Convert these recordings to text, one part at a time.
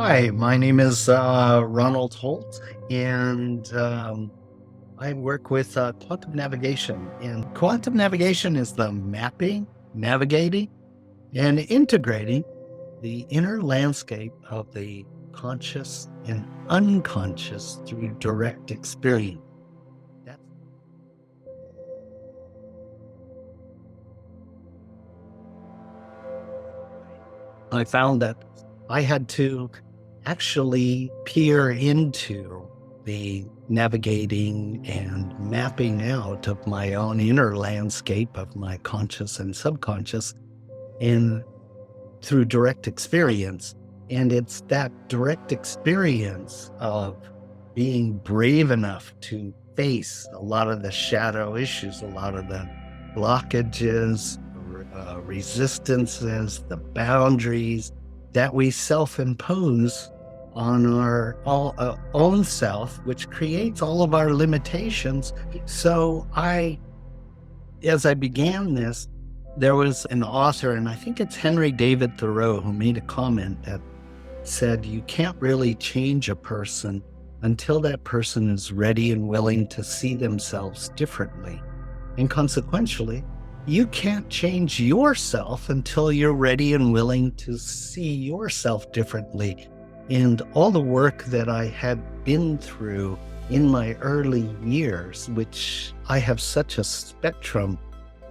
Hi, my name is Ronald Holt, and I work with quantum navigation. And quantum navigation is the mapping, navigating, and integrating the inner landscape of the conscious and unconscious through direct experience. That's I found that I had to actually peer into the navigating and mapping out of my own inner landscape of my conscious and subconscious and through direct experience. And it's that direct experience of being brave enough to face a lot of the shadow issues, a lot of the blockages, resistances, the boundaries that we self-impose on our own self, which creates all of our limitations. So as I began this, there was an author, and I think it's Henry David Thoreau, who made a comment that said, you can't really change a person until that person is ready and willing to see themselves differently. And consequentially, you can't change yourself until you're ready and willing to see yourself differently. And all the work that I had been through in my early years, which I have such a spectrum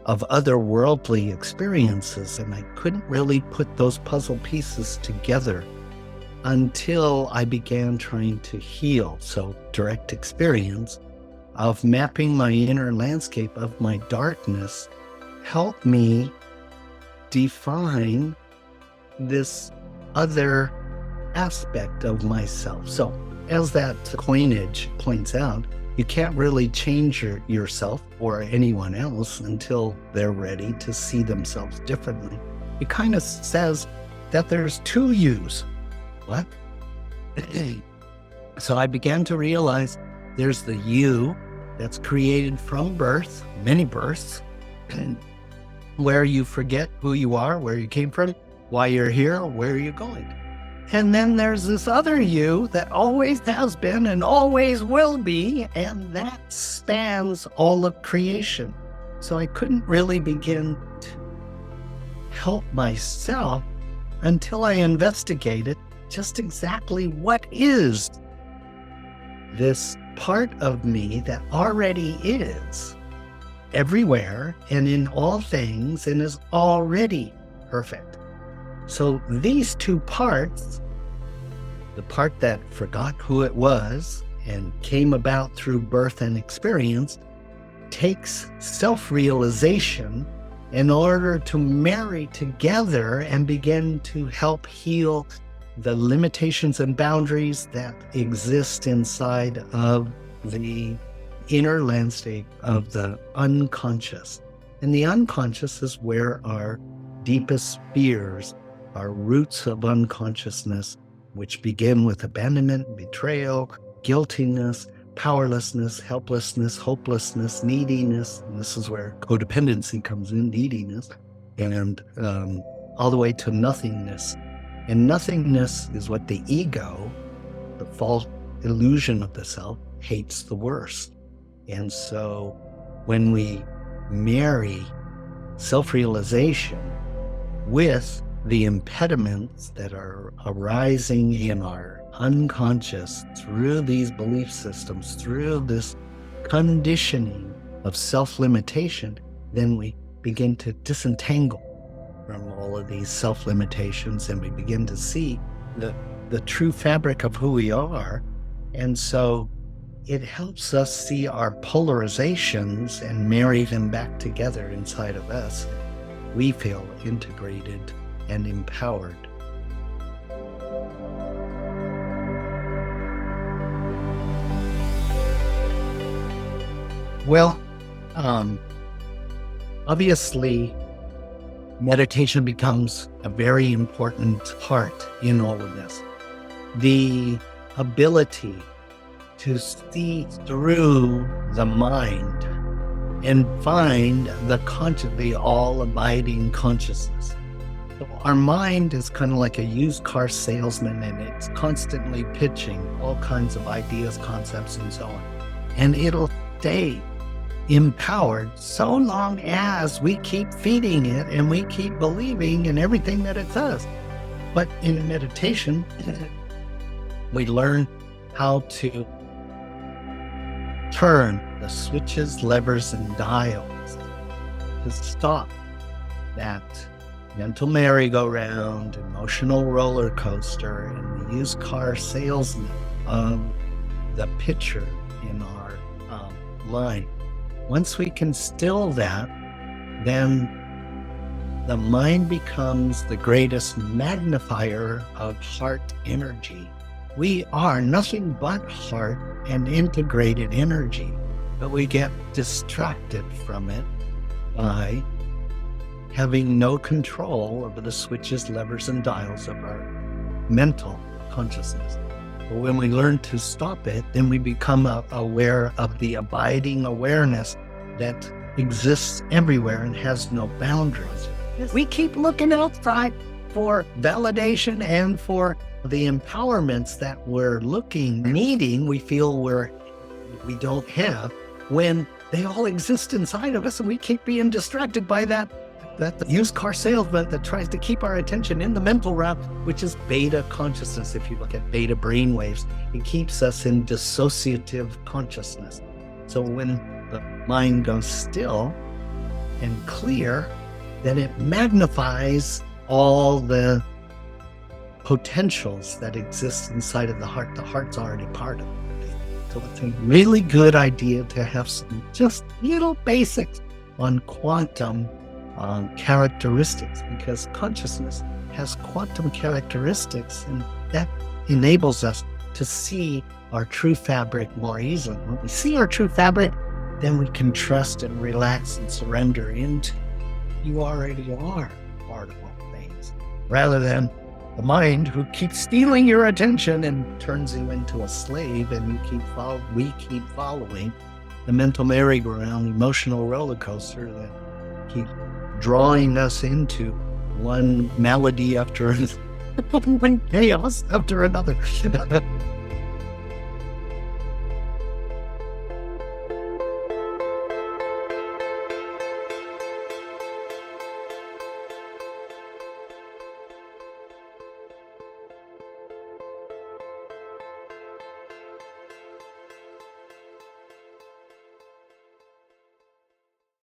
of otherworldly experiences, and I couldn't really put those puzzle pieces together until I began trying to heal. So direct experience of mapping my inner landscape of my darkness helped me define this other aspect of myself. So as that coinage points out, you can't really change yourself or anyone else until they're ready to see themselves differently. It kind of says that there's two yous. What? So I began to realize there's the you that's created from birth, many births, where you forget who you are, where you came from, why you're here, where you're going. And then there's this other you that always has been and always will be, and that spans all of creation. So I couldn't really begin to help myself until I investigated just exactly what is this part of me that already is everywhere and in all things and is already perfect. So these two parts, the part that forgot who it was and came about through birth and experience, takes self-realization in order to marry together and begin to help heal the limitations and boundaries that exist inside of the inner landscape of the unconscious. And the unconscious is where our deepest fears, our roots of unconsciousness, which begin with abandonment, betrayal, guiltiness, powerlessness, helplessness, hopelessness, neediness. And this is where codependency comes in, neediness, and all the way to nothingness. And nothingness is what the ego, the false illusion of the self, hates the worst. And so when we marry self-realization with the impediments that are arising in our unconscious through these belief systems, through this conditioning of self-limitation, then we begin to disentangle from all of these self-limitations, and we begin to see the true fabric of who we are. And so it helps us see our polarizations and marry them back together inside of us. We feel integrated and empowered. Well, obviously, meditation becomes a very important part in all of this. The ability to see through the mind and find the all-abiding consciousness. So our mind is kind of like a used car salesman, and it's constantly pitching all kinds of ideas, concepts, and so on. And it'll stay empowered so long as we keep feeding it and we keep believing in everything that it says. But in meditation, we learn how to turn the switches, levers, and dials to stop that mental merry-go-round, emotional roller coaster, and the used car salesman of the picture in our line. Once we can still that, then the mind becomes the greatest magnifier of heart energy. We are nothing but heart and integrated energy, but we get distracted from it by having no control over the switches, levers, and dials of our mental consciousness. But when we learn to stop it, then we become aware of the abiding awareness that exists everywhere and has no boundaries. We keep looking outside for validation and for the empowerments that we're needing, we feel we don't have, when they all exist inside of us, and we keep being distracted by that used car salesman that tries to keep our attention in the mental realm, which is beta consciousness. If you look at beta brain waves, it keeps us in dissociative consciousness. So when the mind goes still and clear, then it magnifies all the potentials that exist inside of the heart. The heart's already part of it. So it's a really good idea to have some just little basics on quantum characteristics, because consciousness has quantum characteristics, and that enables us to see our true fabric more easily. When we see our true fabric, then we can trust and relax and surrender into you already are part of all things, rather than the mind who keeps stealing your attention and turns you into a slave, and we keep following the mental merry-go-round, emotional roller coaster that keeps drawing us into one malady after another, one chaos after another.